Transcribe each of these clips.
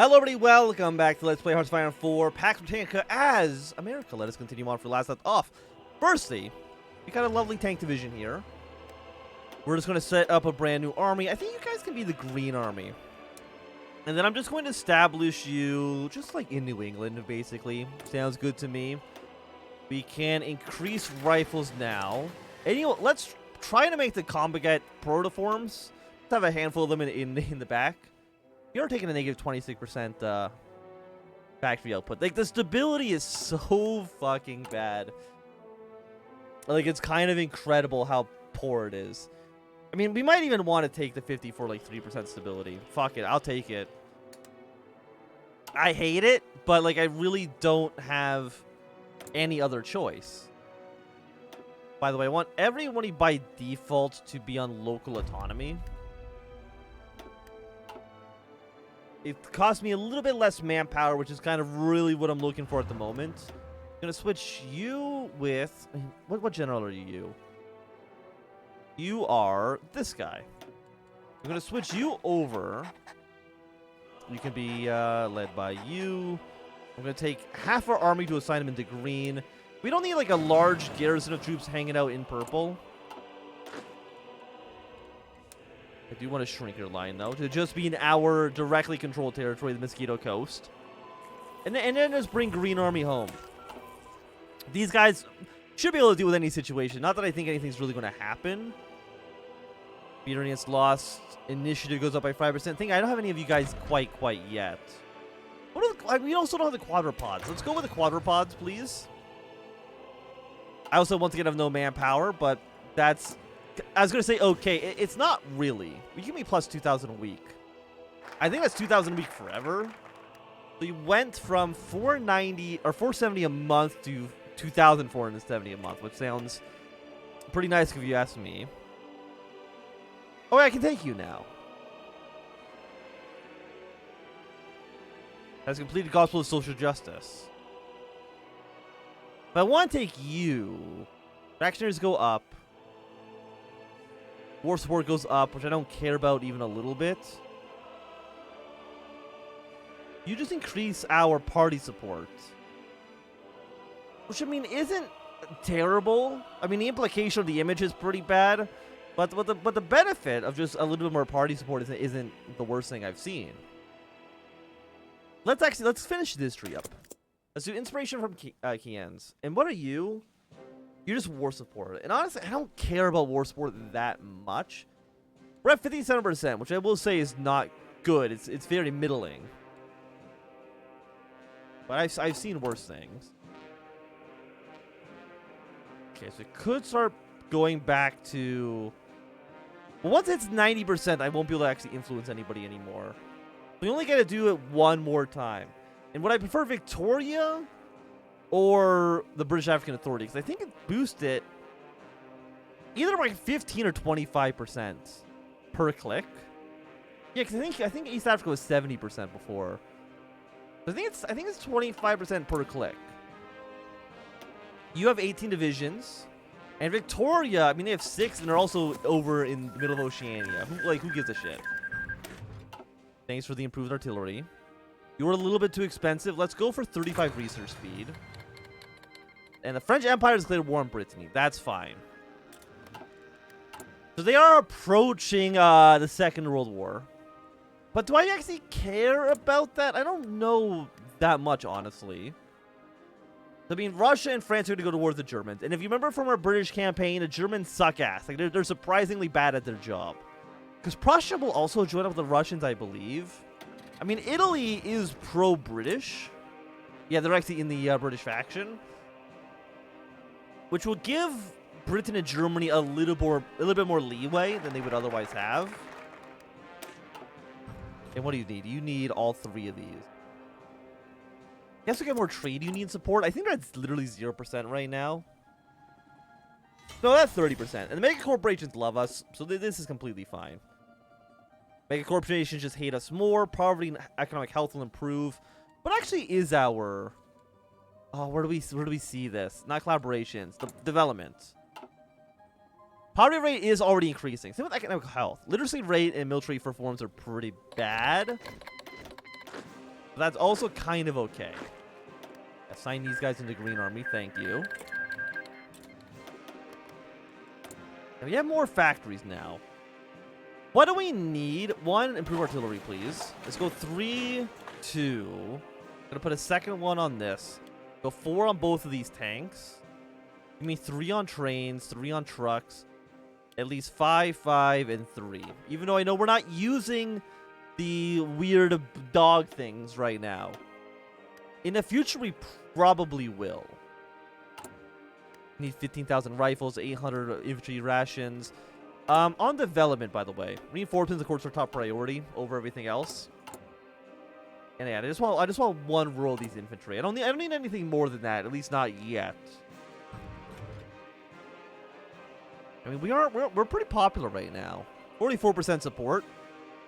Hello everybody, welcome back to Let's Play Hearts of Iron 4 Pax Britannica as America. Let us continue on for last left off. Firstly, we got a lovely tank division here. We're just going to set up a brand new army. I think you guys can be the green army. And then I'm just going to establish you just like in New England, basically. Sounds good to me. We can increase rifles now. And you know, let's try to make the combat protoforms. Let's have a handful of them in the back. You're taking a negative 26% factory output. Like, the stability is so fucking bad. Like, it's kind of incredible how poor it is. I mean, we might even want to take the 50 for, like, 3% stability. Fuck it, I'll take it. I hate it, but, like, I really don't have any other choice. By the way, I want everybody by default to be on local autonomy. It costs me a little bit less manpower, which is kind of really what I'm looking for at the moment. I'm going to switch you with... What general are you? You are this guy. I'm going to switch you over. You can be led by you. I'm going to take half our army to assign him into green. We don't need like a large garrison of troops hanging out in purple. I do want to shrink your line, though, to just be in our directly controlled territory, the Mosquito Coast. And then just bring Green Army home. These guys should be able to deal with any situation. Not that I think anything's really going to happen. Beater against lost. Initiative goes up by 5%. I don't have any of you guys quite yet. We also don't have the quadrupods. Let's go with the quadrupods, please. I also, once again, have no manpower, but that's... I was going to say, okay, it's not really. You give me plus 2,000 a week. I think that's 2,000 a week forever. So you went from 490 or 470 a month to 2,470 a month, which sounds pretty nice if you ask me. Oh, I can take you now. Has completed Gospel of Social Justice. If I want to take you, factionaries go up. War support goes up, which I don't care about even a little bit. You just increase our party support. Which, I mean, isn't terrible. I mean, the implication of the image is pretty bad. But the benefit of just a little bit more party support isn't the worst thing I've seen. Let's finish this tree up. Let's do inspiration from Kians. And what are you? You're just war support. And honestly, I don't care about war support that much. We're at 57%, which I will say is not good. It's very middling. But I've seen worse things. Okay, so it could start going back to... Well, once it's 90%, I won't be able to actually influence anybody anymore. We only get to do it one more time. And would I prefer Victoria... or the British African Authority, because I think it boosted it either by 15 or 25% per click. Yeah, because I think East Africa was 70% before. So I think it's 25% per click. You have 18 divisions, and Victoria, I mean, they have 6, and they're also over in the middle of Oceania. Who gives a shit? Thanks for the improved artillery. You were a little bit too expensive. Let's go for 35 research speed. And the French Empire has declared war on Brittany. That's fine. So they are approaching the Second World War. But do I actually care about that? I don't know that much, honestly. I mean, Russia and France are going to go to war with the Germans. And if you remember from our British campaign, the Germans suck ass. Like, they're surprisingly bad at their job. Because Prussia will also join up with the Russians, I believe. I mean, Italy is pro-British. Yeah, they're actually in the British faction. Which will give Britain and Germany a little bit more leeway than they would otherwise have. And what do you need? You need all 3 of these. You have to get more trade union support. I think that's literally 0% right now. No, that's 30%. And the mega corporations love us, so this is completely fine. Mega corporations just hate us more. Poverty and economic health will improve. What actually is our... Oh, where do we see this? Not collaborations, the development. Poverty rate is already increasing. Same with economic health. Literacy rate and military performance are pretty bad. But that's also kind of okay. Assign these guys into Green Army. Thank you. And we have more factories now. What do we need? One, improve artillery, please. Let's go 3, 2. Gonna put a second one on this. Go 4 on both of these tanks. Give me 3 on trains, 3 on trucks. At least 5, 5, and 3. Even though I know we're not using the weird dog things right now. In the future, we probably will. Need 15,000 rifles, 800 infantry rations. On development, by the way, reinforcements, of course, are top priority over everything else. And yeah, I just want one row of these infantry. I don't need anything more than that, at least not yet. I mean, we're pretty popular right now. 44% support.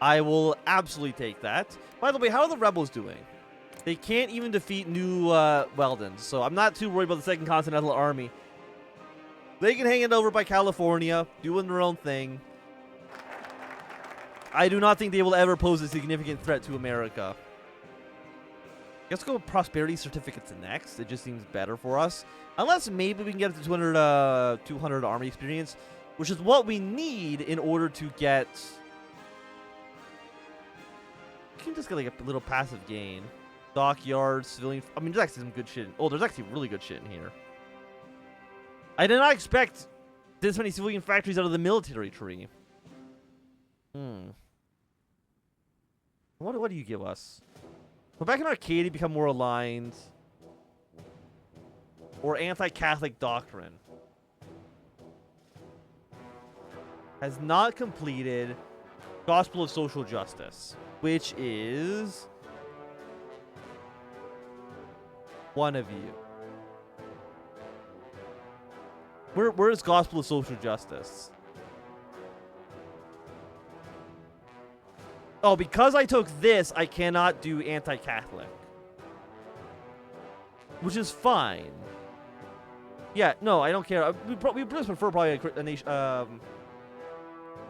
I will absolutely take that. By the way, how are the rebels doing? They can't even defeat New Weldon, so I'm not too worried about the Second Continental Army. They can hang it over by California, doing their own thing. I do not think they will ever pose a significant threat to America. Let's go with Prosperity Certificates next. It just seems better for us. Unless maybe we can get up to 200 Army experience, which is what we need in order to get... You can just get like a little passive gain. Dockyards, civilian... I mean, there's actually some good shit. Oh, there's actually really good shit in here. I did not expect this many civilian factories out of the military tree. What do you give us? Quebec and Arcadia become more aligned. Or anti-Catholic doctrine. Has not completed Gospel of Social Justice, which is one of you. Where is Gospel of Social Justice? Oh, because I took this, I cannot do anti-Catholic. Which is fine. Yeah, no, I don't care. We just prefer probably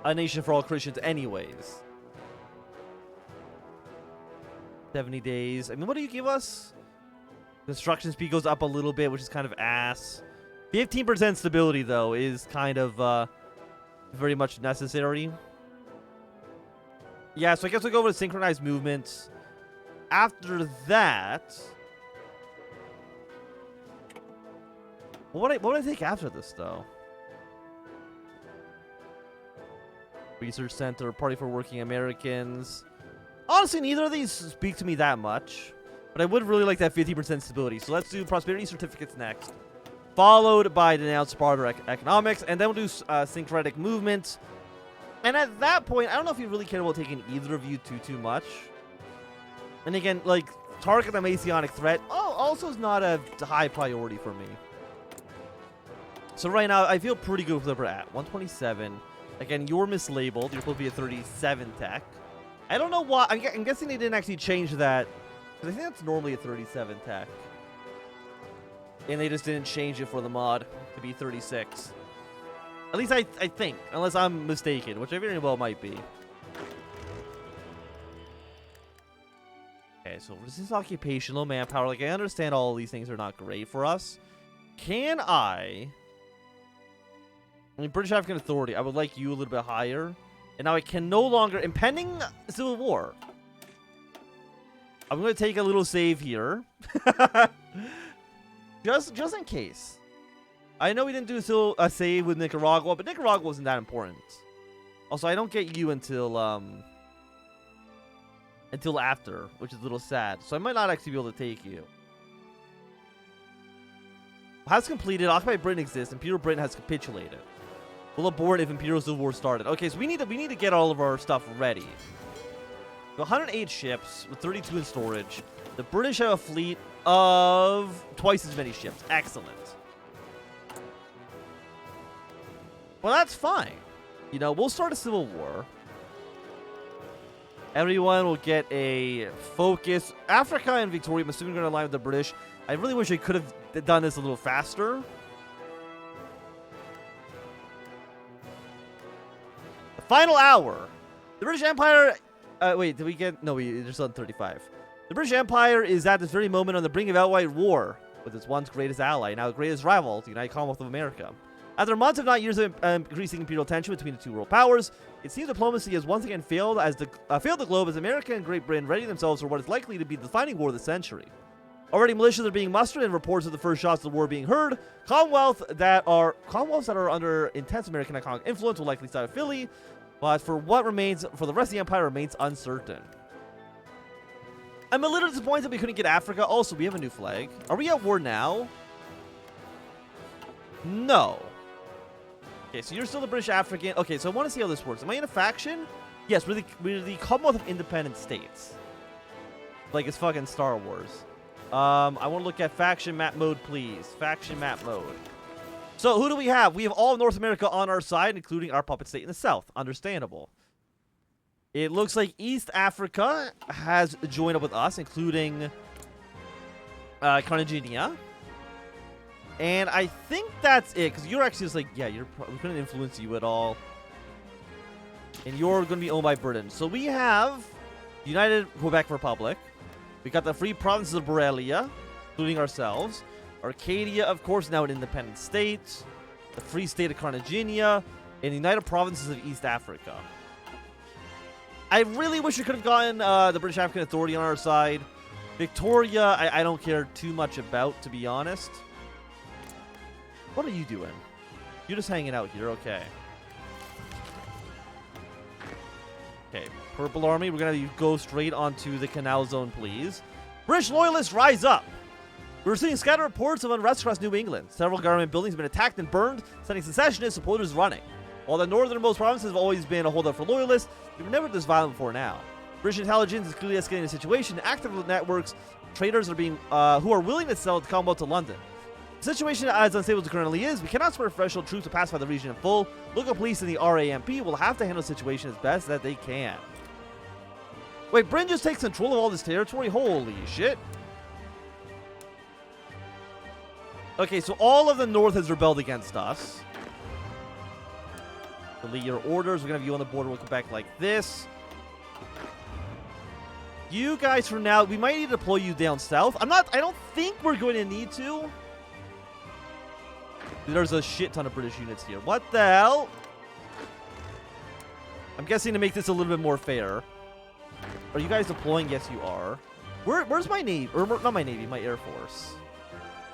a nation for all Christians anyways. 70 days. I mean, what do you give us? Construction speed goes up a little bit, which is kind of ass. 15% stability, though, is kind of very much necessary. Yeah, so I guess we'll go with synchronized movements. After that... What would I take after this, though? Research Center, Party for Working Americans. Honestly, neither of these speak to me that much. But I would really like that 50% stability. So let's do Prosperity Certificates next. Followed by Denounced Sparta Economics. And then we'll do Syncretic Movement. And at that point, I don't know if you really care about taking either of you too much. And again, like, target the Messianic threat also is not a high priority for me. So right now, I feel pretty good with where we're at. 127. Again, you're mislabeled. You're supposed to be a 37 tech. I don't know why. I'm guessing they didn't actually change that. Because I think that's normally a 37 tech. And they just didn't change it for the mod to be 36. At least I think. Unless I'm mistaken, which I very well might be. Okay, so resist occupational manpower. Like, I understand all of these things are not great for us. Can I mean, British African Authority, I would like you a little bit higher. And now I can no longer... Impending Civil War. I'm going to take a little save here. just in case. I know we didn't do a save with Nicaragua, but Nicaragua wasn't that important. Also, I don't get you until after, which is a little sad. So I might not actually be able to take you. Has completed. Occupied Britain exists. Imperial Britain has capitulated. Will abort if Imperial Civil War started. Okay, so we need to get all of our stuff ready. 108 ships with 32 in storage. The British have a fleet of twice as many ships. Excellent. Well, that's fine. You know, we'll start a civil war. Everyone will get a focus. Africa and Victoria, I'm assuming, are going to align with the British. I really wish I could have done this a little faster. The final hour. The British Empire... wait, did we get... No, we're still on 35. The British Empire is at this very moment on the brink of outright war with its once greatest ally, now the greatest rival, the United Commonwealth of America. After months, if not years, of increasing imperial tension between the two world powers, it seems diplomacy has once again failed the globe as America and Great Britain ready themselves for what is likely to be the defining war of the century. Already militias are being mustered and reports of the first shots of the war being heard. Commonwealths that are under intense American economic influence will likely start Philly, but for what remains for the rest of the empire remains uncertain. I'm a little disappointed we couldn't get Africa. Also, we have a new flag. Are we at war now? No. Okay, so you're still the British African. Okay, so I want to see how this works. Am I in a faction? Yes, we're the Commonwealth of Independent States. Like it's fucking Star Wars. I want to look at faction map mode, please. Faction map mode. So who do we have? We have all of North America on our side, including our puppet state in the south. Understandable. It looks like East Africa has joined up with us, including Cartagena. And I think that's it, because you're actually just like, yeah, we couldn't influence you at all. And you're going to be owned by Britain. So we have United Quebec Republic. We got the Free Provinces of Borrelia, including ourselves. Arcadia, of course, now an independent state. The Free State of Cartagena. And the United Provinces of East Africa. I really wish we could have gotten the British African Authority on our side. Victoria, I don't care too much about, to be honest. What are you doing? You're just hanging out here, okay. Okay, Purple Army, we're going to go straight onto the Canal Zone, please. British Loyalists, rise up! We're seeing scattered reports of unrest across New England. Several government buildings have been attacked and burned, sending secessionist supporters running. While the northernmost provinces have always been a holdup for loyalists, they were never this violent before now. British intelligence is clearly escalating the situation. Active networks, traders are being who are willing to sell the Commonwealth to London. The situation as unstable as it currently is, we cannot spare professional troops to pacify the region in full. Local police and the RAMP will have to handle the situation as best that they can. Wait, Britain just takes control of all this territory? Holy shit. Okay, so all of the north has rebelled against us. Delete your orders. We're going to have you on the border with Quebec like this. You guys, for now, we might need to deploy you down south. I don't think we're going to need to. There's a shit ton of British units here. What the hell? I'm guessing to make this a little bit more fair. Are you guys deploying? Yes, you are. Where's my Navy? Or not my Navy, my Air Force.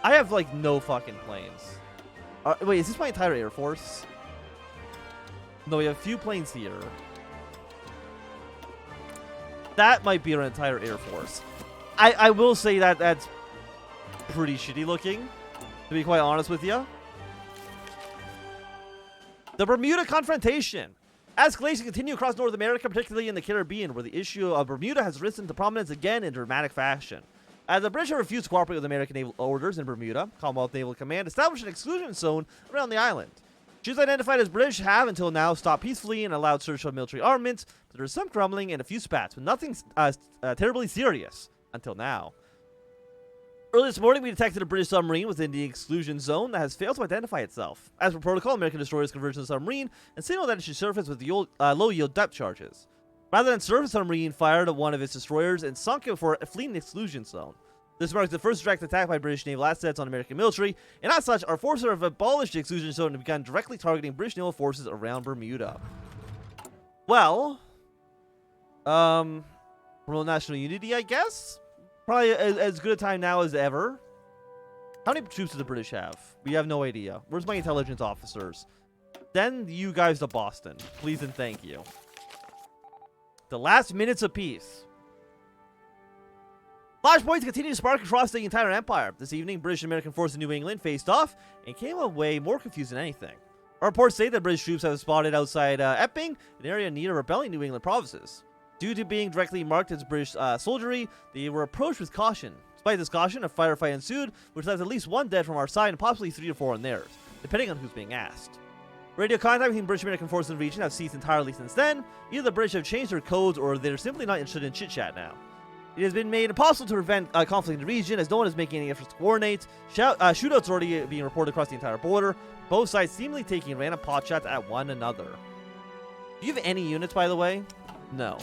I have, like, no fucking planes. Wait, is this my entire Air Force? No, we have a few planes here. That might be our entire Air Force. I will say that that's pretty shitty looking, to be quite honest with you. The Bermuda Confrontation. Escalation continues across North America, particularly in the Caribbean, where the issue of Bermuda has risen to prominence again in dramatic fashion. As the British have refused to cooperate with American naval orders in Bermuda, Commonwealth Naval Command established an exclusion zone around the island. Ships identified as British have, until now, stopped peacefully and allowed search of military armaments, but there is some crumbling and a few spats, but nothing terribly serious until now. Early this morning, we detected a British submarine within the exclusion zone that has failed to identify itself. As per protocol, American destroyers converged on the submarine and signaled that it should surface with low-yield depth charges. Rather than surface, the submarine fired at one of its destroyers and sunk it for fleeing the exclusion zone. This marks the first direct attack by British naval assets on American military, and as such, our forces have abolished the exclusion zone and begun directly targeting British naval forces around Bermuda. Well, world national unity, I guess? Probably as good a time now as ever. How many troops does the British have? We have no idea. Where's my intelligence officers? Send you guys to Boston. Please and thank you. The last minutes of peace. Flashpoints continue to spark across the entire empire. This evening, British and American forces in New England faced off and came away more confused than anything. Our reports say that British troops have spotted outside Epping, an area in need of rebelling New England provinces. Due to being directly marked as British soldiery, they were approached with caution. Despite this caution, a firefight ensued, which left at least one dead from our side and possibly 3 to 4 on theirs, depending on who's being asked. Radio contact between British and American forces in the region have ceased entirely since then. Either the British have changed their codes or they're simply not interested in chit-chat now. It has been made impossible to prevent conflict in the region, as no one is making any efforts to coordinate. Shootouts already being reported across the entire border, both sides seemingly taking random potshots at one another. Do you have any units, by the way? No.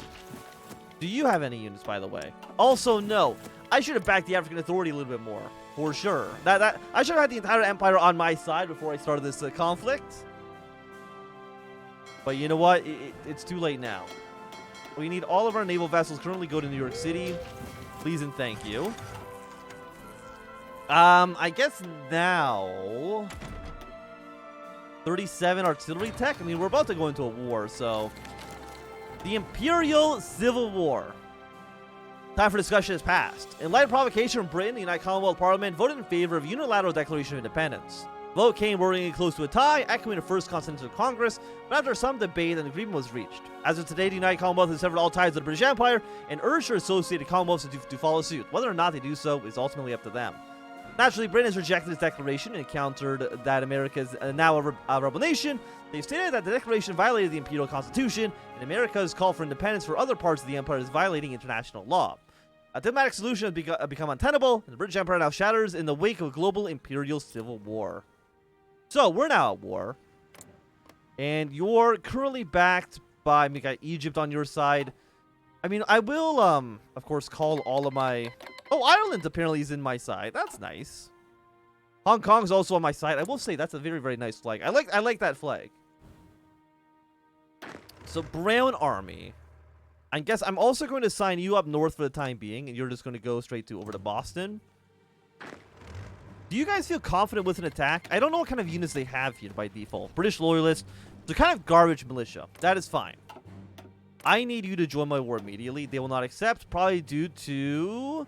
Do you have any units, by the way? Also, no. I should have backed the African Authority a little bit more, for sure. I should have had the entire empire on my side before I started this conflict. But you know what? It's too late now. We need all of our naval vessels currently go to New York City. Please and thank you. I guess now 37 artillery tech. I mean, we're about to go into a war, so the Imperial Civil War. Time for discussion has passed. In light of provocation from Britain, the United Commonwealth Parliament voted in favor of unilateral declaration of independence. The vote came worryingly close to a tie, echoing the First Continental Congress, but after some debate, an agreement was reached. As of today, the United Commonwealth has severed all ties with the British Empire and urged their associated commonwealths to follow suit. Whether or not they do so is ultimately up to them. Naturally, Britain has rejected this declaration and countered that America is now a rebel nation. They've stated that the declaration violated the Imperial Constitution, and America's call for independence for other parts of the empire is violating international law. A diplomatic solution has become untenable, and the British Empire now shatters in the wake of a global Imperial Civil War. So, we're now at war. And you're currently backed by, we got Egypt on your side. I mean, I will, of course, call all of my... Oh, Ireland apparently is in my side. That's nice. Hong Kong's also on my side. I will say that's a very, very nice flag. I like that flag. So, Brown Army. I guess I'm also going to sign you up north for the time being, and you're just going to go straight over to Boston. Do you guys feel confident with an attack? I don't know what kind of units they have here by default. British loyalists. They're kind of garbage militia. That is fine. I need you to join my war immediately. They will not accept, probably due to...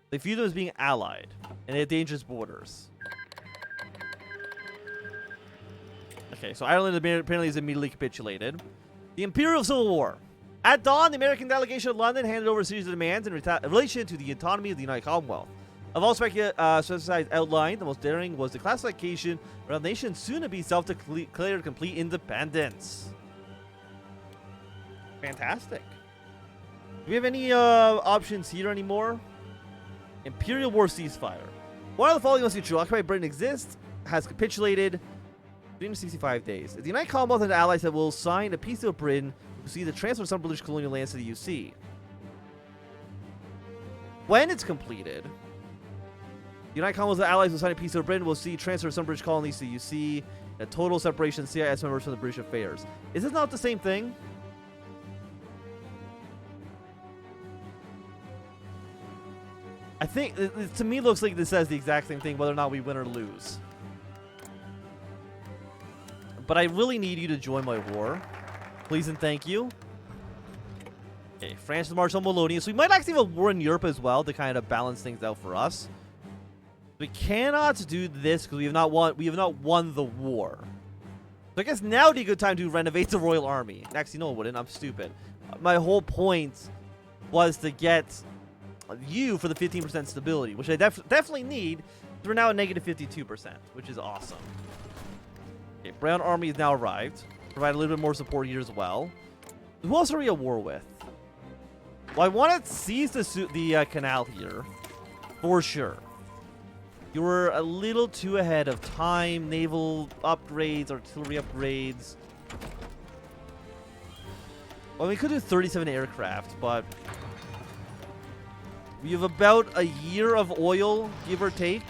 They view them as being allied, and they have dangerous borders. Okay, so Ireland apparently is immediately capitulated. The Imperial Civil War. At dawn, the American delegation of London handed over a series of demands in relation to the autonomy of the United Commonwealth. Of all specified outlined, the most daring was the classification around the nation's soon-to-be self-declared complete independence. Fantastic. Do we have any options here anymore? Imperial War ceasefire. One of the following must be true. Occupied Britain exists, has capitulated 365 days. The United Commonwealth and allies that will sign a peace deal with Britain will see the transfer of some British colonial lands to the UC. When it's completed, the United Commonwealth and allies will sign a peace deal with Britain will see transfer of some British colonies to the UC, a total separation of CIS members from the British affairs. Is this not the same thing? I think, to me, looks like this says the exact same thing, whether or not we win or lose. But I really need you to join my war. Please and thank you. Okay, France is march on Wallonia. So we might actually have a war in Europe as well to kind of balance things out for us. We cannot do this because we have not won the war. So I guess now would be a good time to renovate the Royal Army. Actually, no, it wouldn't. I'm stupid. My whole point was to get you for the 15% stability, which I definitely need. So we're now at negative 52%, which is awesome. Okay, Brown Army has now arrived. Provide a little bit more support here as well. Who else are we at war with? Well, I want to seize the canal here, for sure. You were a little too ahead of time. Naval upgrades, artillery upgrades. Well, we could do 37 aircraft, but we have about a year of oil, give or take.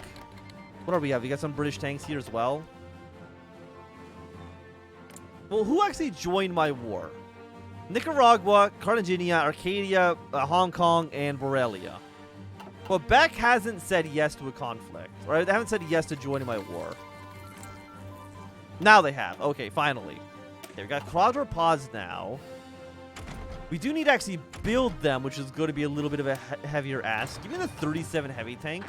What do we have? We got some British tanks here as well. Well, who actually joined my war? Nicaragua, Cartagena, Arcadia, Hong Kong, and Borrelia. Quebec hasn't said yes to a conflict, right? They haven't said yes to joining my war. Now they have. Okay, finally. Okay, we got quadrupeds now. We do need to actually build them, which is going to be a little bit of a heavier ask. Give me the 37 heavy tank.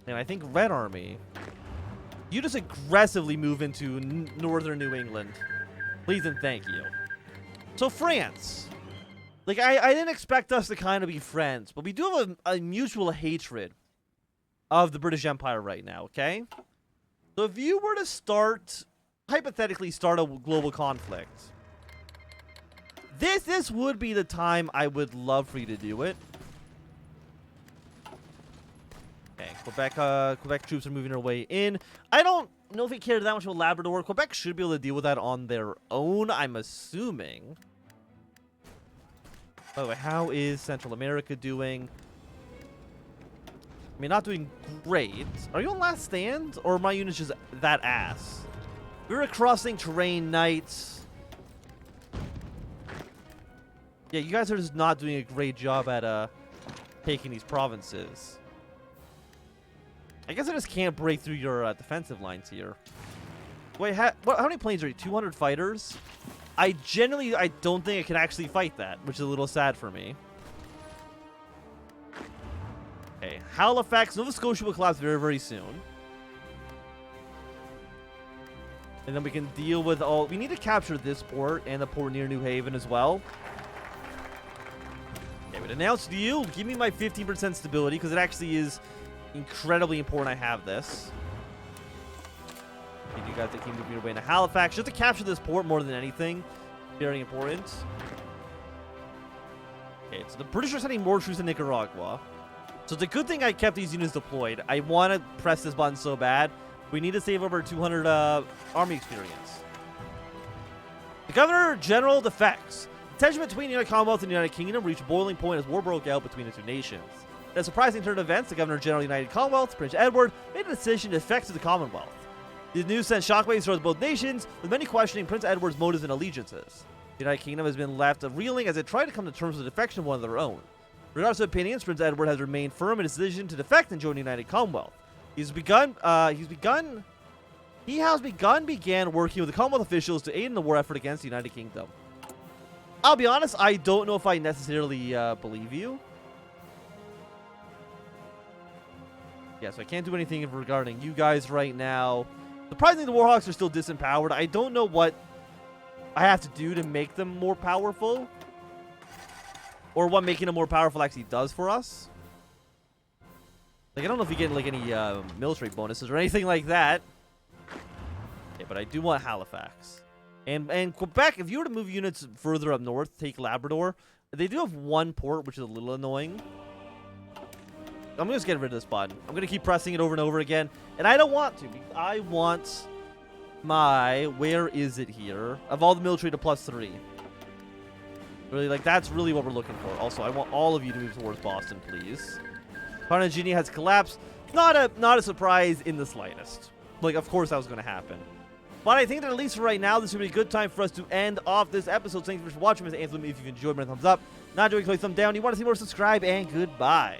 And I think Red Army. You just aggressively move into northern New England. Please and thank you. So France. Like, I didn't expect us to kind of be friends, but we do have a mutual hatred of the British Empire right now, okay? So if you were to hypothetically start a global conflict, this would be the time I would love for you to do it. Okay, Quebec troops are moving their way in. I don't know if we care that much about Labrador. Quebec should be able to deal with that on their own, I'm assuming. By the way, how is Central America doing? I mean, not doing great. Are you on last stand? Or are my units just that ass? We're a crossing terrain knights. Yeah, you guys are just not doing a great job at taking these provinces. I guess I just can't break through your defensive lines here. Wait, how many planes are you? 200 fighters? I don't think I can actually fight that, which is a little sad for me. Okay, Halifax, Nova Scotia will collapse very, very soon. And then we can deal with all... We need to capture this port and the port near New Haven as well. Okay, but announced to you, give me my 15% stability, because it actually is incredibly important I have this. Okay, you guys that keep moving your way into Halifax, just to capture this port more than anything. Very important. Okay, so the British are sending more troops to Nicaragua. So it's a good thing I kept these units deployed. I want to press this button so bad. We need to save over 200 army experience. The Governor General defects. Tension between the United Commonwealth and the United Kingdom reached boiling point as war broke out between the two nations. In a surprising turn of events, the Governor General of the United Commonwealth, Prince Edward, made a decision to defect to the Commonwealth. The news sent shockwaves throughout both nations, with many questioning Prince Edward's motives and allegiances. The United Kingdom has been left reeling as it tried to come to terms with the defection of one of their own. Regardless of opinions, Prince Edward has remained firm in his decision to defect and join the United Commonwealth. He has begun working with the Commonwealth officials to aid in the war effort against the United Kingdom. I'll be honest, I don't know if I necessarily believe you. Yeah, so I can't do anything regarding you guys right now. Surprisingly, the Warhawks are still disempowered. I don't know what I have to do to make them more powerful. Or what making them more powerful actually does for us. Like, I don't know if you get, like, any military bonuses or anything like that. Yeah, but I do want Halifax. And Quebec, if you were to move units further up north, take Labrador, they do have one port, which is a little annoying. I'm going to just get rid of this button. I'm going to keep pressing it over and over again. And I don't want to. I want my... Where is it here? Of all the military to +3. Really, like, that's really what we're looking for. Also, I want all of you to move towards Boston, please. Cartagena has collapsed. Not a surprise in the slightest. Like, of course that was going to happen. But I think that at least for right now, this would be a good time for us to end off this episode. Thank you for watching, Mr. Anthem. If you've enjoyed, my thumbs up. Not enjoying, click thumb down. You want to see more, subscribe, and goodbye.